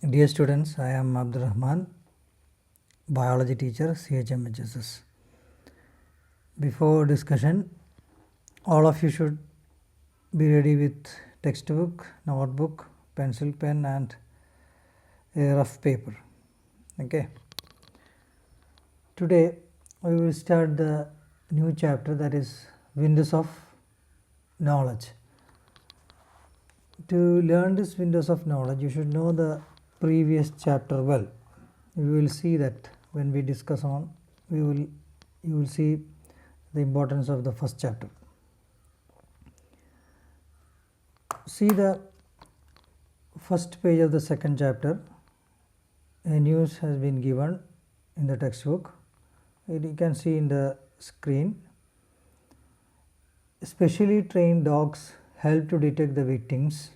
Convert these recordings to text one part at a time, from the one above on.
Dear students, I am Abdul Rahman, biology teacher, CHMHSS. Before discussion, all of you should be ready with textbook, notebook, pencil, pen and a rough paper. Okay. Today we will start the new chapter, that is windows of knowledge. To learn this windows of knowledge, you should know the previous chapter well. We will see that when we discuss on, you will see the importance of the first chapter. See the first page of the second chapter. A news has been given in the textbook. You can see in the screen. Specially trained dogs help to detect the victims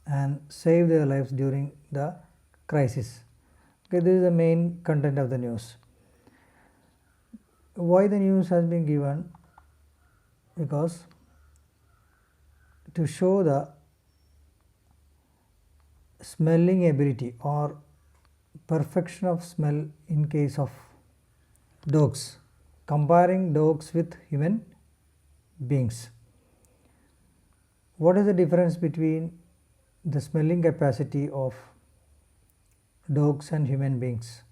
and save their lives during the crisis. Okay, this is the main content of the news. Why the news has been given? Because to show the smelling ability or perfection of smell in case of dogs, comparing dogs with human beings. What is the difference between the smelling capacity of dogs and human beings?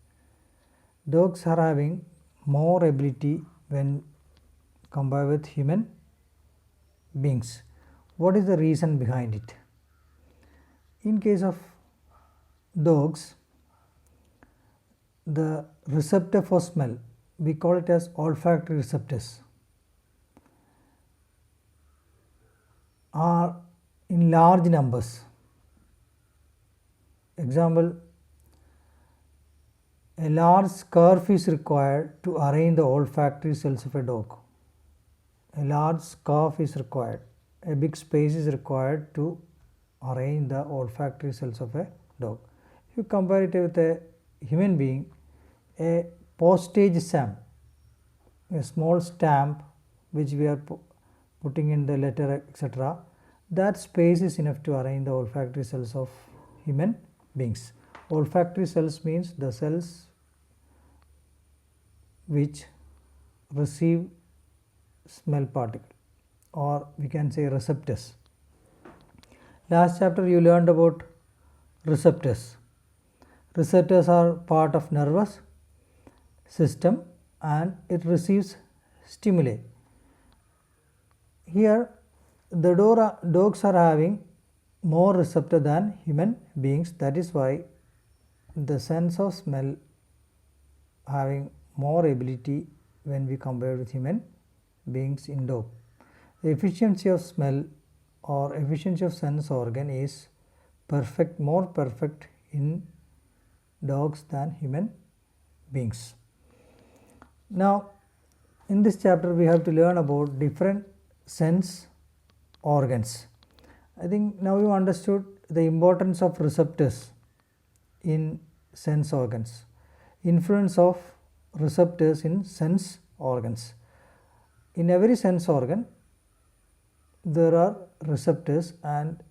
Dogs are having more ability when compared with human beings. What is the reason behind it? In case of dogs, the receptor for smell, we call it as olfactory receptors, are in large numbers. Example, a large scarf is required to arrange the olfactory cells of a dog. A large scarf is required. A big space is required to arrange the olfactory cells of a dog. If you compare it with a human being, a postage stamp, a small stamp which we are putting in the letter, etc., that space is enough to arrange the olfactory cells of human beings. Olfactory cells means the cells which receive smell particle, or we can say receptors. Last chapter you learned about receptors. Receptors are part of nervous system and it receives stimuli. Here the dogs are having more receptor than human beings. That is why the sense of smell having more ability when we compare with human beings in dog. The efficiency of smell or efficiency of sense organ is more perfect in dogs than human beings. Now in this chapter we have to learn about different sense organs. I think now you understood the importance of receptors in sense organs, influence of receptors in sense organs. In every sense organ there are receptors and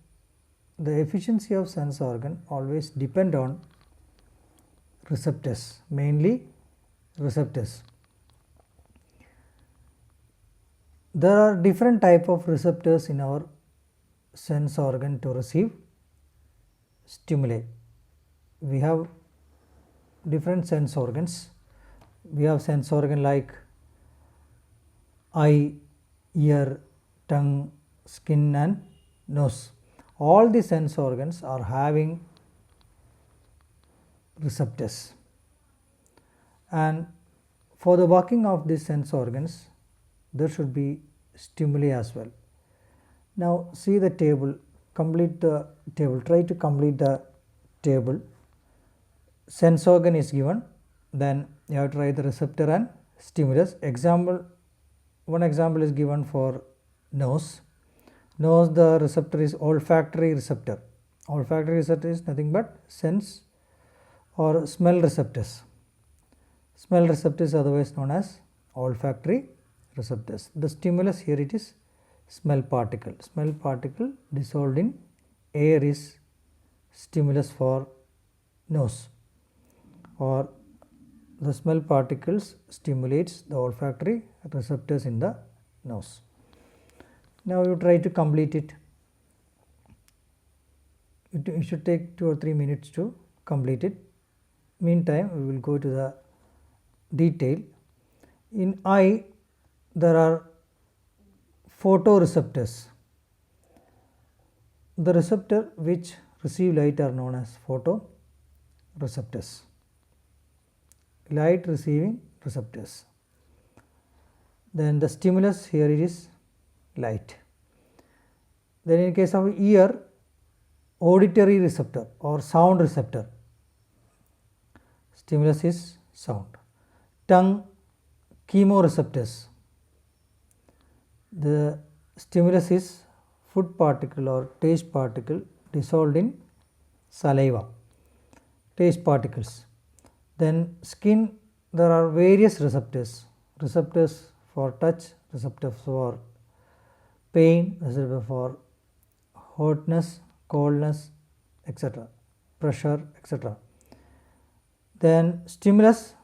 the efficiency of sense organ always depend on receptors, mainly receptors. There are different type of receptors in our sense organ to receive stimuli. We have different sense organs. We have sense organ like eye, ear, tongue, skin and nose. All the sense organs are having receptors, and for the working of these sense organs there should be stimuli as well. Now see the table, complete the table, try to complete the table. Sense organ is given, then you have to write the receptor and stimulus. One example is given for nose. Nose, the receptor is olfactory receptor. Olfactory receptor is nothing but sense or smell receptors. Smell receptors otherwise known as olfactory receptors. The stimulus here it is smell particle. Smell particle dissolved in air is stimulus for nose, or the smell particles stimulates the olfactory receptors in the nose. Now you try to complete it. It should take 2 or 3 minutes to complete it. Meantime, we will go to the detail. In eye, there are photoreceptors. The receptor which receive light are known as photoreceptors, light receiving receptors. Then the stimulus, here it is light. Then in case of ear, auditory receptor or sound receptor, stimulus is sound. Tongue, chemoreceptors, the stimulus is food particle or taste particle dissolved in saliva, taste particles. Then skin, there are various receptors, receptors for touch, receptors for pain, receptor for hotness, coldness, etc., pressure, etc. Then stimulus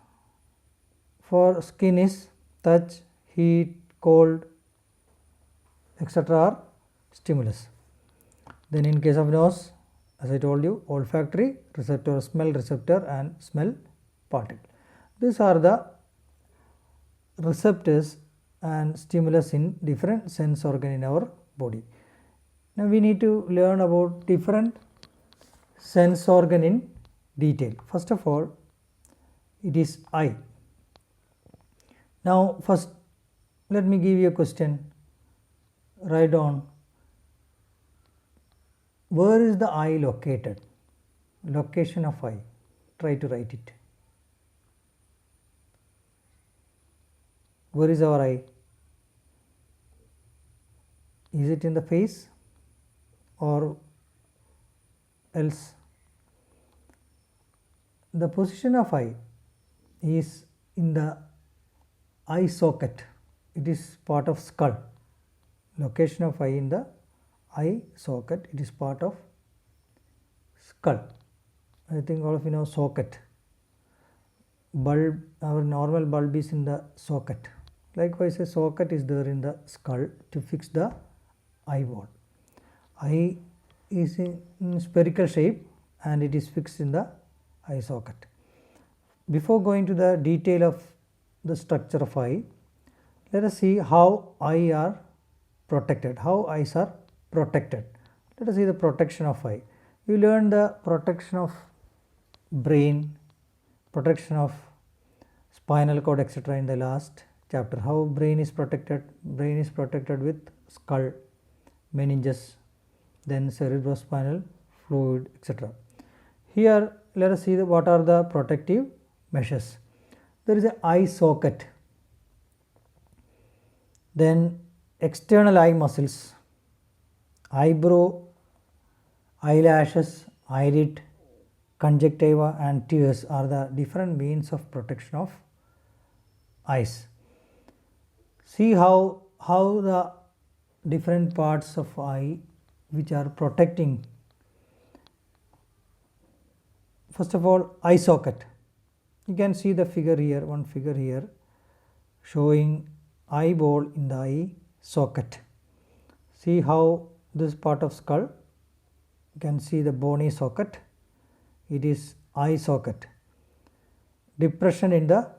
for skin is touch, heat, cold, etc. are stimulus. Then in case of nose, as I told you, olfactory receptor, smell receptor and smell particle. These are the receptors and stimulus in different sense organ in our body. Now we need to learn about different sense organ in detail. First of all, it is eye. Now first let me give you a question. Write down, where is the eye located? Location of eye. Try to write it. Where is our eye? Is it in the face or else? The position of eye is in the eye socket. It is part of skull. Location of eye in the eye socket, it is part of skull. I think all of you know socket. Bulb, our normal bulb is in the socket. Likewise, a socket is there in the skull to fix the eyeball. Eye is in spherical shape and it is fixed in the eye socket. Before going to the detail of the structure of eye, let us see how eye are protected, how eyes are protected. Let us see the protection of eye. You learn the protection of brain, protection of spinal cord, etc. in the last chapter. How brain is protected? Brain is protected with skull, meninges, then cerebrospinal fluid, etc. Here let us see what are the protective measures. There is an eye socket, then external eye muscles, eyebrow, eyelashes, eyelid, conjunctiva and tears are the different means of protection of eyes. See how the different parts of eye which are protecting. First of all, eye socket. You can see the figure here, one figure here showing eyeball in the eye socket. See how this part of skull, you can see the bony socket, it is eye socket. Depression in the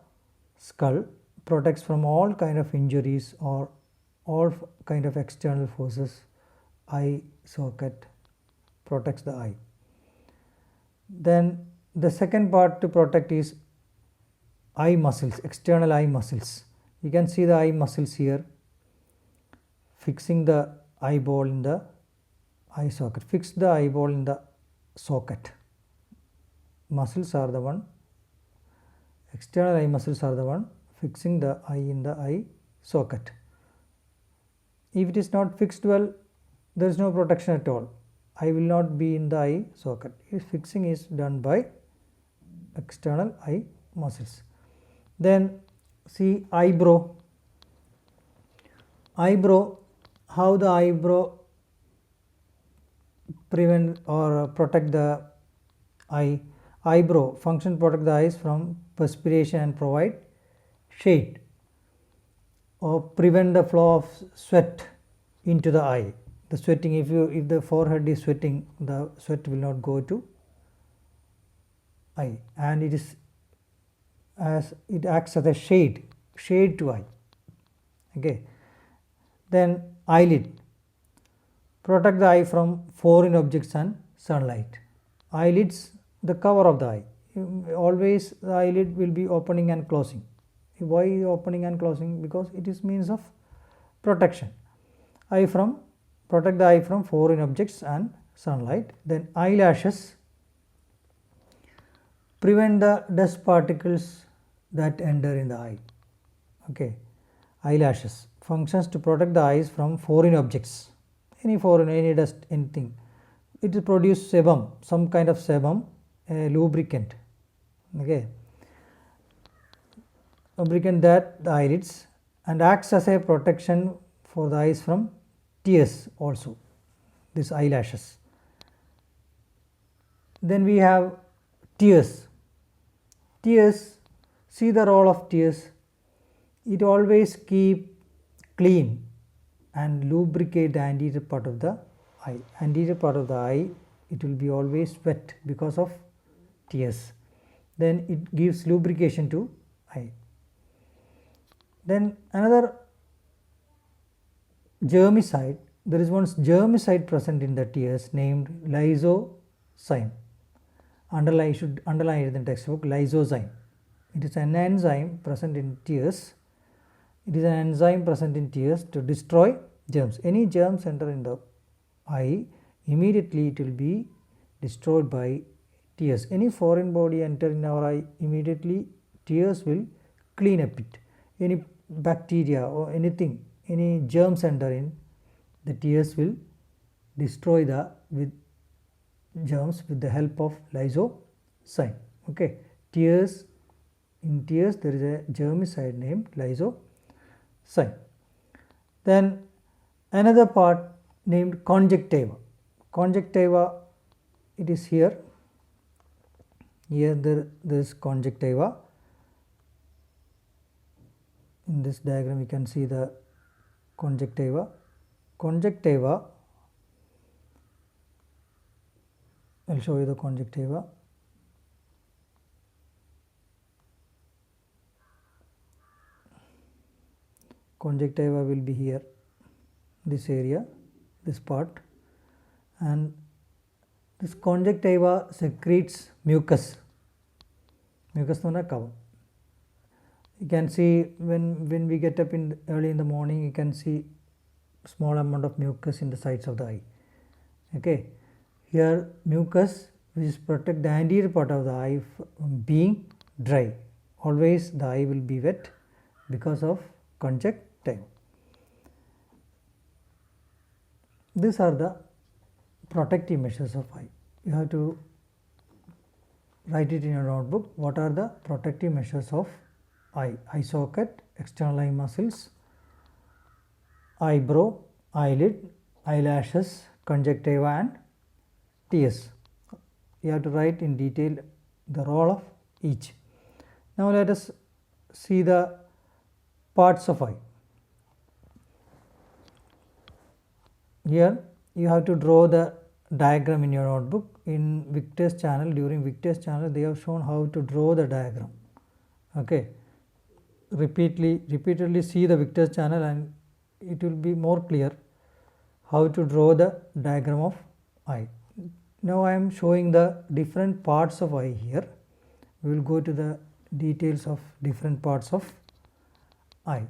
skull protects from all kind of injuries or all kind of external forces. Eye socket protects the eye. Then the second part to protect is eye muscles, external eye muscles. You can see the eye muscles here fixing the eyeball in the eye socket. Fix the eyeball in the socket. Muscles are the one, external eye muscles are the one fixing the eye in the eye socket. If it is not fixed well, there is no protection at all. Eye will not be in the eye socket. If fixing is done by external eye muscles. Then see eyebrow. Eyebrow, how the eyebrow prevent or protect the eye. Eyebrow function protect the eyes from perspiration and provide shade or prevent the flow of sweat into the eye. The sweating, if the forehead is sweating, the sweat will not go to eye, and it acts as a shade to eye. Okay. Then eyelid protect the eye from foreign objects and sunlight. Eyelids, the cover of the eye, always the eyelid will be opening and closing. Why opening and closing? Because it is means of protection. Protect the eye from foreign objects and sunlight. Then eyelashes prevent the dust particles that enter in the eye. Okay, eyelashes functions to protect the eyes from foreign objects, any dust, anything. It will produce sebum, some kind of sebum, a lubricant. Okay, lubricant that the eyelids, and acts as a protection for the eyes from tears also, these eyelashes. Then we have tears. Tears, see the role of tears. It always keep clean and lubricate the anterior part of the eye. Anterior part of the eye, it will be always wet because of tears. Then it gives lubrication to eye. Then another germicide, there is one germicide present in the tears named lysozyme. You should underline it in the textbook, lysozyme. It is an enzyme present in tears. It is an enzyme present in tears to destroy germs. Any germs enter in the eye, immediately it will be destroyed by tears. Any foreign body enter in our eye, immediately tears will clean up it. Any bacteria or anything, any germs enter in, the tears will destroy the germs with the help of lysozyme. Okay, tears, in tears there is a germicide named lysozyme. Then another part named conjunctiva. Conjunctiva, it is here. Here there is conjunctiva. In this diagram you can see the conjunctiva. Conjunctiva, I will show you the conjunctiva. Conjunctiva will be here, this area, this part, and this conjunctiva secretes mucus. Mucus is a cover. You can see when we get up early in the morning, you can see small amount of mucus in the sides of the eye. Okay, here mucus which is protect the anterior part of the eye from being dry. Always the eye will be wet because of conjunctiva. These are the protective measures of eye. You have to write it in your notebook. What are the protective measures of eye? Eye socket, external eye muscles, eyebrow, eyelid, eyelashes, conjunctiva and tears. You have to write in detail the role of each. Now let us see the parts of eye. Here you have to draw the diagram in your notebook. In Victor's channel, during Victor's channel, they have shown how to draw the diagram. Okay, repeatedly see the Victor's channel and it will be more clear how to draw the diagram of eye. Now I am showing the different parts of eye here. We will go to the details of different parts of eye.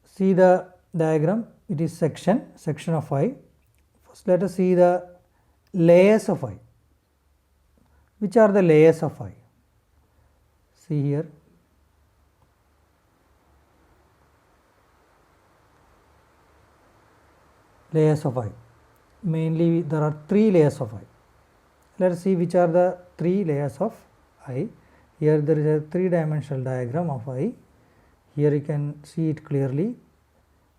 See the diagram, it is section of eye. First let us see the layers of eye. Which are the layers of eye? See here. Layers of eye. Mainly there are 3 layers of eye. Let us see which are the 3 layers of eye. Here there is a 3-dimensional diagram of eye. Here you can see it clearly,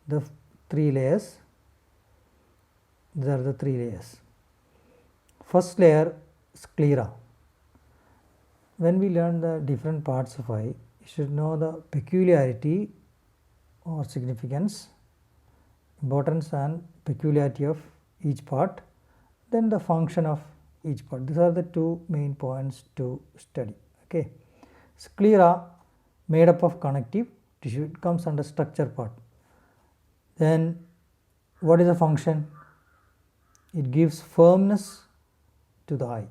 the 3 layers. These are the 3 layers. First layer sclera. When we learn the different parts of eye, you should know the peculiarity or significance, importance and peculiarity of each part, then the function of each part. These are the two main points to study. Okay. Sclera made up of connective tissue, it comes under structure part. Then what is the function? It gives firmness to the eye.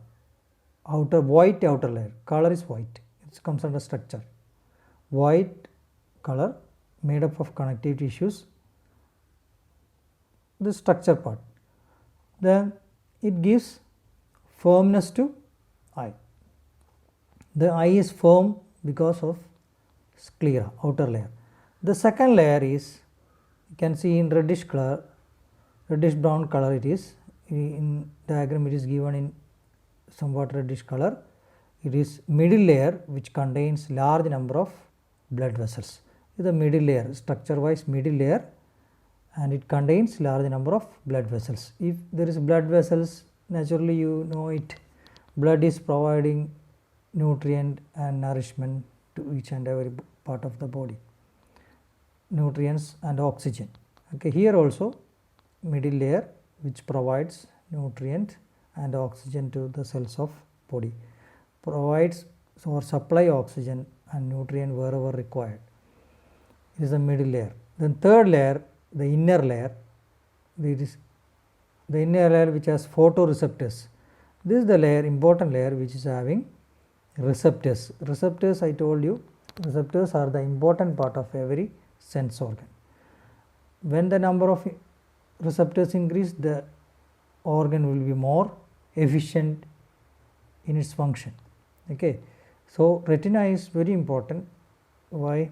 White outer layer, color is white, it comes under structure. White color made up of connective tissues, the structure part. Then it gives firmness to eye. The eye is firm because of sclera, outer layer. The second layer is, you can see in reddish color, reddish brown color it is. In diagram it is given in somewhat reddish color. It is middle layer which contains large number of blood vessels. This is the middle layer, structure wise middle layer, and it contains large number of blood vessels. If there is blood vessels, naturally you know it, blood is providing nutrient and nourishment to each and every part of the body, nutrients and oxygen. Okay, here also middle layer which provides nutrient and oxygen to the cells of body, provides or supply oxygen and nutrient wherever required. It is the middle layer. Then third layer, the inner layer, it is the inner layer which has photoreceptors. This is the layer, important layer, which is having receptors. Receptors, I told you, receptors are the important part of every sense organ. When the number of receptors increase, the organ will be more efficient in its function. Okay. So retina is very important. Why?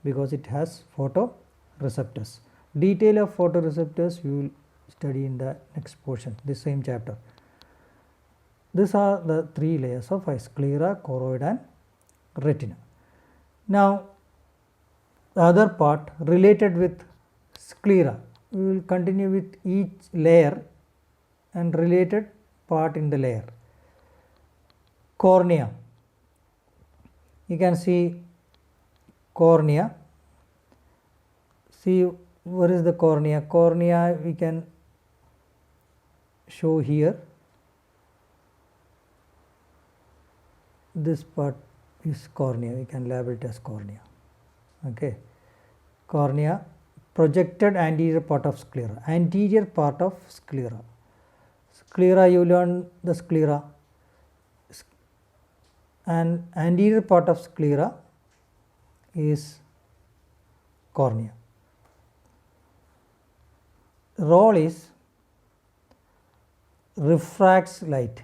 Because it has photoreceptors. Detail of photoreceptors we will study in the next portion, this same chapter. These are the three layers of eye: sclera, choroid and retina. Now the other part related with sclera, we will continue with each layer and related part in the layer. Cornea, you can see cornea. See, where is the cornea? Cornea we can show here. This part is cornea, we can label it as cornea. Okay. Cornea, projected anterior part of sclera, anterior part of sclera. Sclera, you learn the sclera, and anterior part of sclera is cornea. Role is refracts light.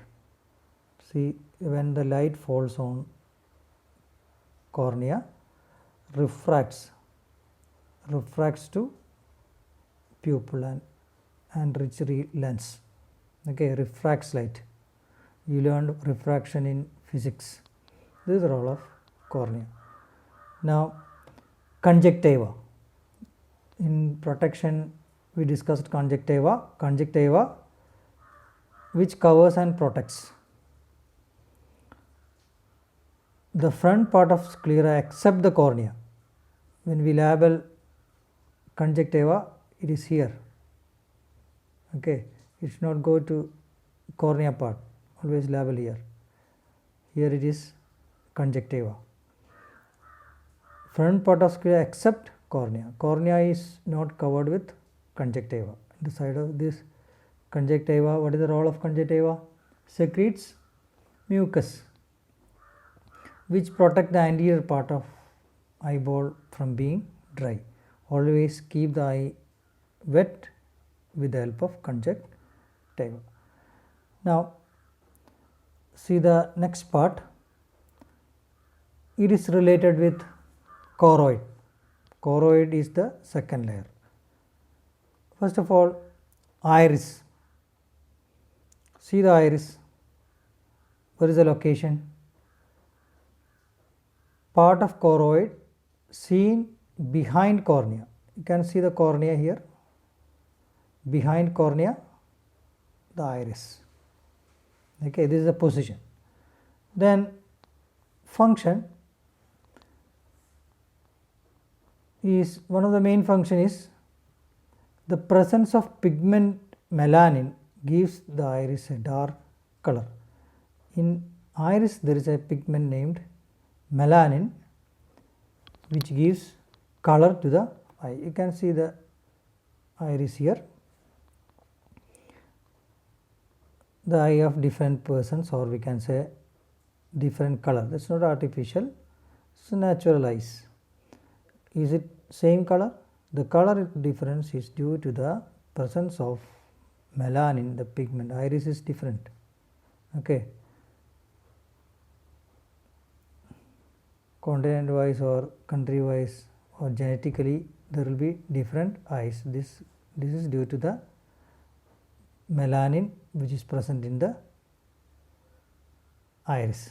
See, when the light falls on cornea, refracts to pupil and rich lens. Okay, refracts light. You learned refraction in physics. This is the role of cornea. Now conjunctiva. In protection we discussed conjunctiva. Conjunctiva which covers and protects the front part of sclera except the cornea. When we label conjunctiva, it is here. Okay, it should not go to cornea part, always label here. Here it is conjunctiva. Front part of sclera except cornea. Cornea is not covered with conjunctiva. The side of this conjunctiva, what is the role of conjunctiva? Secretes mucus which protect the anterior part of eyeball from being dry. Always keep the eye wet with the help of conjunctiva. Now see the next part. It is related with choroid. Choroid is the second layer. First of all, iris. See the iris. Where is the location? Part of choroid seen behind cornea. You can see the cornea here. Behind cornea, the iris. Okay, this is the position. Then function is, one of the main function is the presence of pigment melanin gives the iris a dark color. In iris there is a pigment named melanin which gives color to the eye. You can see the iris here. The eye of different persons, or we can say different color. That is not artificial, it is natural eyes. Is it same color? The color difference is due to the presence of melanin, the pigment. Iris is different. Okay. Continent wise or country wise or genetically there will be different eyes. This is due to the melanin which is present in the iris.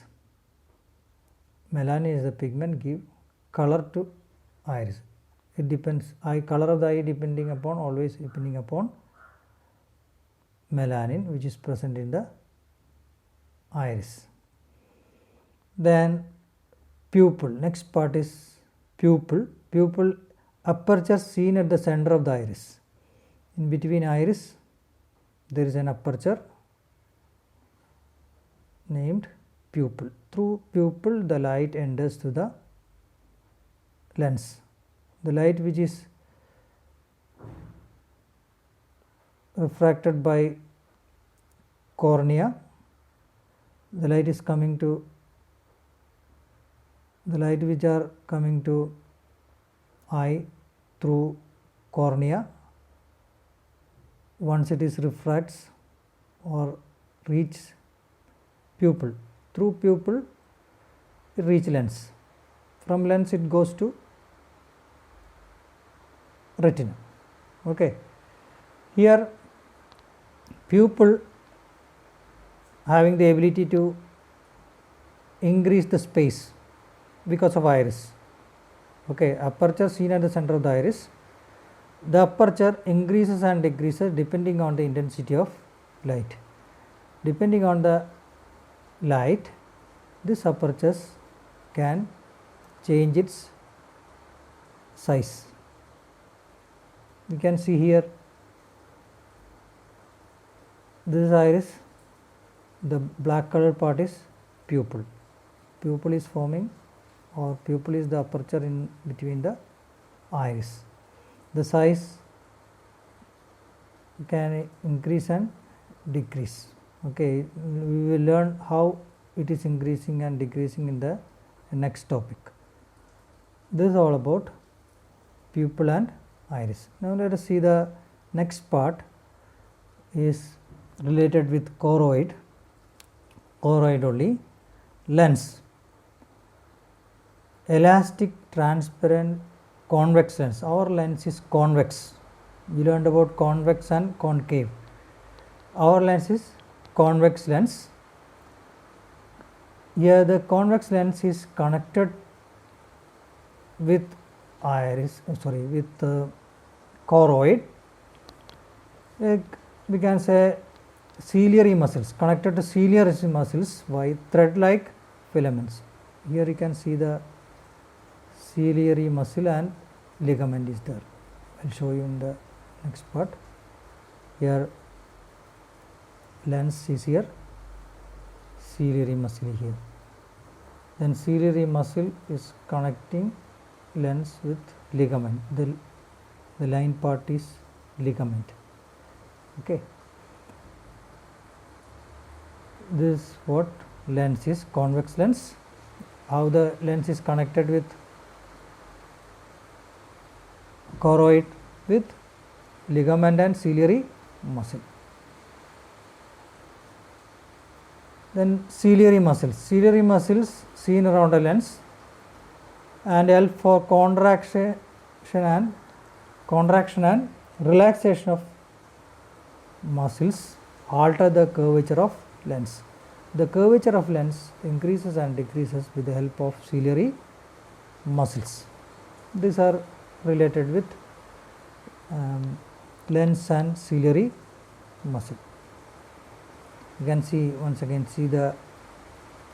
Melanin is the pigment give color to iris. It depends, color of the eye depending upon, always depending upon melanin which is present in the iris. Then pupil, next part is pupil. Pupil, aperture seen at the center of the iris. In between iris there is an aperture named pupil. Through pupil the light enters to the lens. The light which is refracted by cornea, the light is coming to, the light which are coming to eye through cornea, once it is refracts or reaches pupil, through pupil it reaches lens, from lens it goes to retina. Okay. Here pupil having the ability to increase the space because of iris. Okay, aperture seen at the center of the iris, the aperture increases and decreases depending on the intensity of light. Depending on the light, this apertures can change its size. You can see here, this is iris, the black colored part is pupil. Pupil is forming, or pupil is the aperture in between the iris. The size can increase and decrease. Okay, we will learn how it is increasing and decreasing in the next topic. This is all about pupil and iris. Now let us see the next part is related with choroid. Choroid only. Lens, elastic, transparent, convex lens. Our lens is convex. We learned about convex and concave. Our lens is convex lens. Here the convex lens is connected with iris, with choroid. We can say ciliary muscles, connected to ciliary muscles by thread-like filaments. Here you can see the ciliary muscle and ligament is there. I will show you in the next part. Here lens is here, ciliary muscle here. Then ciliary muscle is connecting lens with ligament. The line part is ligament. Okay. This is what lens is, convex lens. How the lens is connected with choroid with ligament and ciliary muscle. Then ciliary muscles. Ciliary muscles seen around a lens and help for contraction and relaxation of muscles, alter the curvature of lens. The curvature of lens increases and decreases with the help of ciliary muscles. These are related with lens and ciliary muscle. You can see once again, see the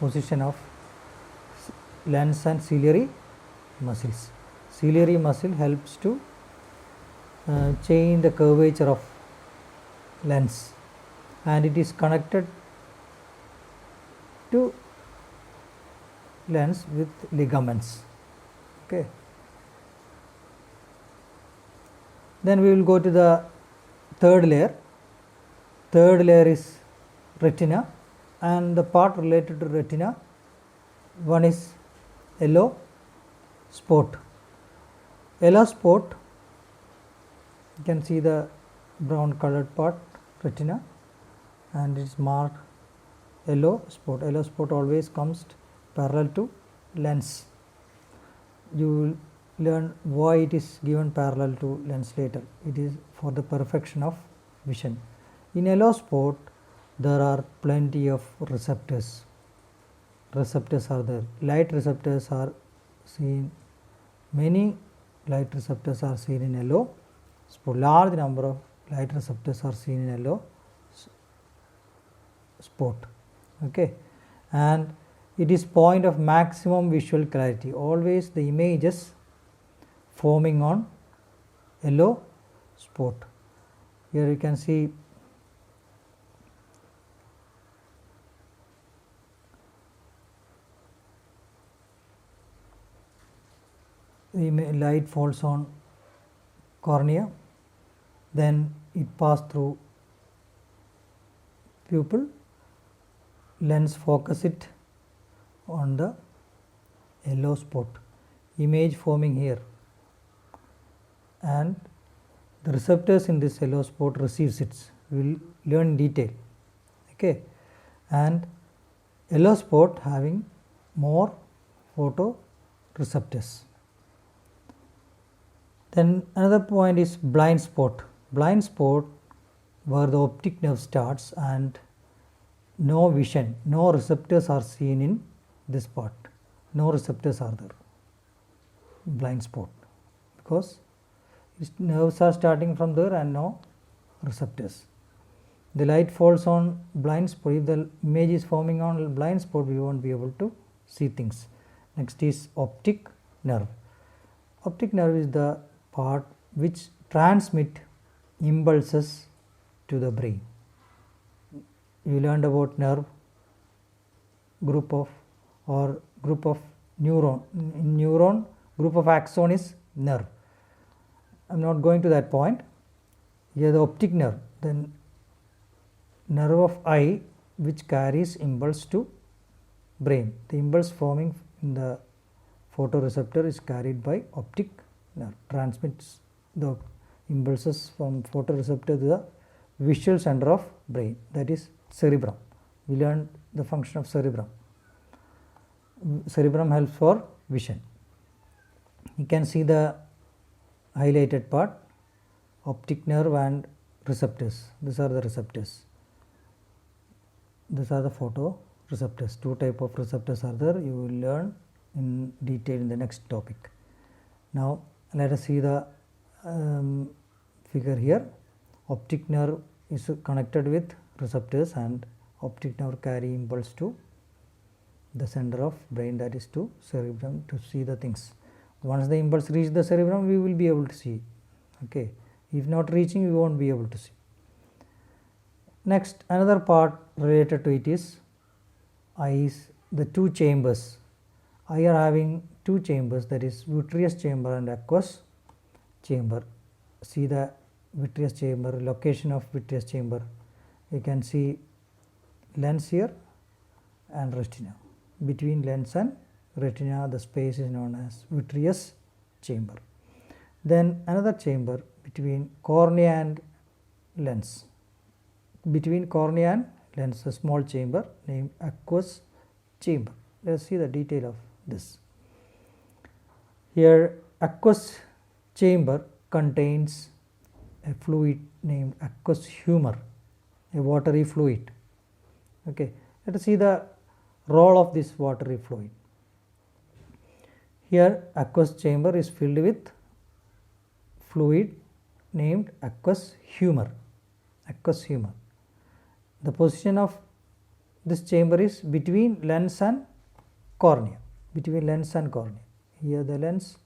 position of lens and ciliary muscles. Ciliary muscle helps to change the curvature of lens, and it is connected to lens with ligaments. Okay. Then we will go to the third layer. Third layer is retina, and the part related to retina, one is yellow spot. Yellow spot, you can see the brown colored part, retina, and it is marked yellow spot. Yellow spot always comes parallel to lens. You will learn why it is given parallel to lens later. It is for the perfection of vision. In yellow spot, there are plenty of receptors. Receptors are there. Light receptors are seen. Many light receptors are seen in yellow spot. Large number of light receptors are seen in yellow spot. Okay, and it is point of maximum visual clarity. Always the images forming on yellow spot. Here you can see the light falls on cornea, then it passes through pupil, lens focus it on the yellow spot, image forming here, and the receptors in this yellow spot receives it. We will learn in detail. Okay, and yellow spot having more photoreceptors. Then another point is blind spot. Blind spot where the optic nerve starts and no vision, no receptors are seen in this part. No receptors are there. Blind spot, because nerves are starting from there and no receptors. The light falls on blind spot. If the image is forming on blind spot, we won't be able to see things. Next is optic nerve. Optic nerve is the part which transmit impulses to the brain. You learned about nerve, group of neuron. In neuron, group of axon is nerve. I am not going to that point. Here the optic nerve, then nerve of eye which carries impulse to brain. The impulse forming in the photoreceptor is carried by optic nerve, transmits the impulses from photoreceptor to the visual center of brain, that is cerebrum. We learned the function of cerebrum. Cerebrum helps for vision. You can see the highlighted part, optic nerve and receptors. These are the receptors. These are the photoreceptors. Two type of receptors are there. You will learn in detail in the next topic. Now let us see the figure here. Optic nerve is connected with receptors, and optic nerve carry impulse to the center of brain, that is to cerebrum, to see the things. Once the impulse reaches the cerebrum, we will be able to see. Okay, if not reaching, we won't be able to see. Next, another part related to it is eyes, the two chambers. Eye are having two chambers, that is vitreous chamber and aqueous chamber. See the vitreous chamber, location of vitreous chamber. You can see lens here and retina. Between lens and retina, the space is known as vitreous chamber. Then another chamber between cornea and lens. Between cornea and lens, a small chamber named aqueous chamber. Let us see the detail of this. Here, aqueous chamber contains a fluid named aqueous humor, a watery fluid. Okay, let us see the role of this watery fluid. Here, aqueous chamber is filled with fluid named aqueous humor. Aqueous humor. The position of this chamber is between lens and cornea, between lens and cornea. Here the lens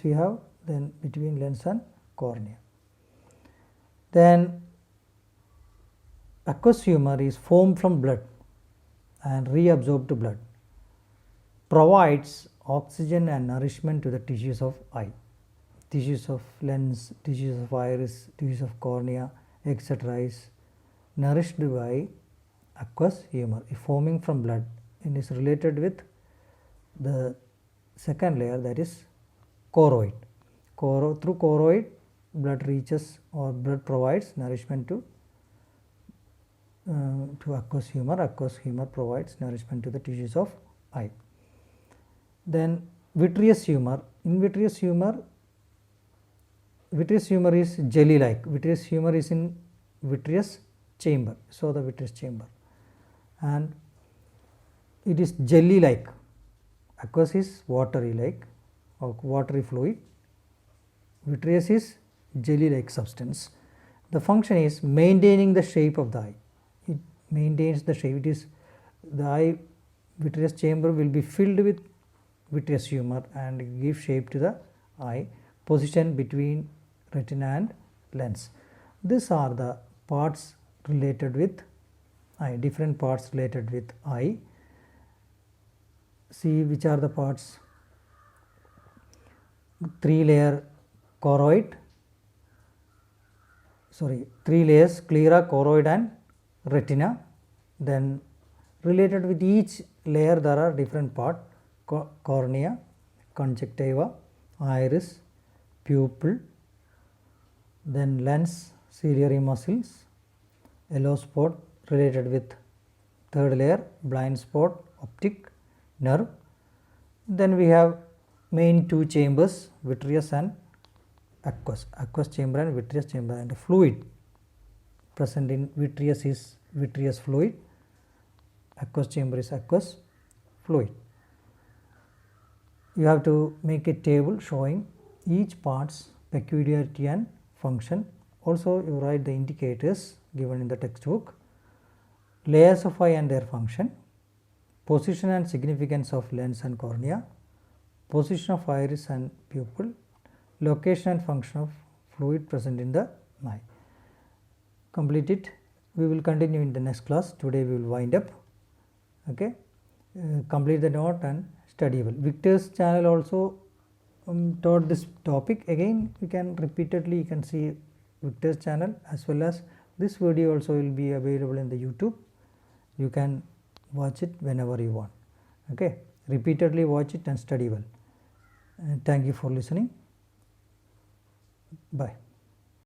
we have, then between lens and cornea. Then aqueous humor is formed from blood and reabsorbed blood, provides oxygen and nourishment to the tissues of eye, tissues of lens, tissues of iris, tissues of cornea, etc. is nourished by aqueous humor forming from blood and is related with the second layer, that is choroid. Through choroid, blood reaches or blood provides nourishment to aqueous humor. Aqueous humor provides nourishment to the tissues of eye. Then vitreous humor. In vitreous humor is jelly like. Vitreous humor is in vitreous chamber. So the vitreous chamber, and it is jelly like. Aqueous is watery like or watery fluid. Vitreous is jelly like substance. The function is maintaining the shape of the eye. It maintains the shape. It is the eye vitreous chamber will be filled with vitreous humor and give shape to the eye, position between retina and lens. These are the parts related with eye, different parts related with eye. See which are the parts. 3 layers sclera, choroid and retina. Then related with each layer there are different parts: cornea, conjunctiva, iris, pupil, then lens, ciliary muscles, yellow spot related with third layer, blind spot, optic nerve. Then we have main two chambers, vitreous and aqueous chamber and vitreous chamber, and the fluid present in vitreous is vitreous fluid, aqueous chamber is aqueous fluid. You have to make a table showing each part's peculiarity and function. Also you write the indicators given in the textbook, layers of eye and their function, position and significance of lens and cornea, position of iris and pupil, location and function of fluid present in the eye. Complete it. We will continue in the next class. Today we will wind up. Okay. Complete the note and study well. Victor's channel also taught this topic. Again you can repeatedly you can see Victor's channel, as well as this video also will be available in the YouTube. You can watch it whenever you want. Okay. Repeatedly watch it and study well. Thank you for listening. Bye.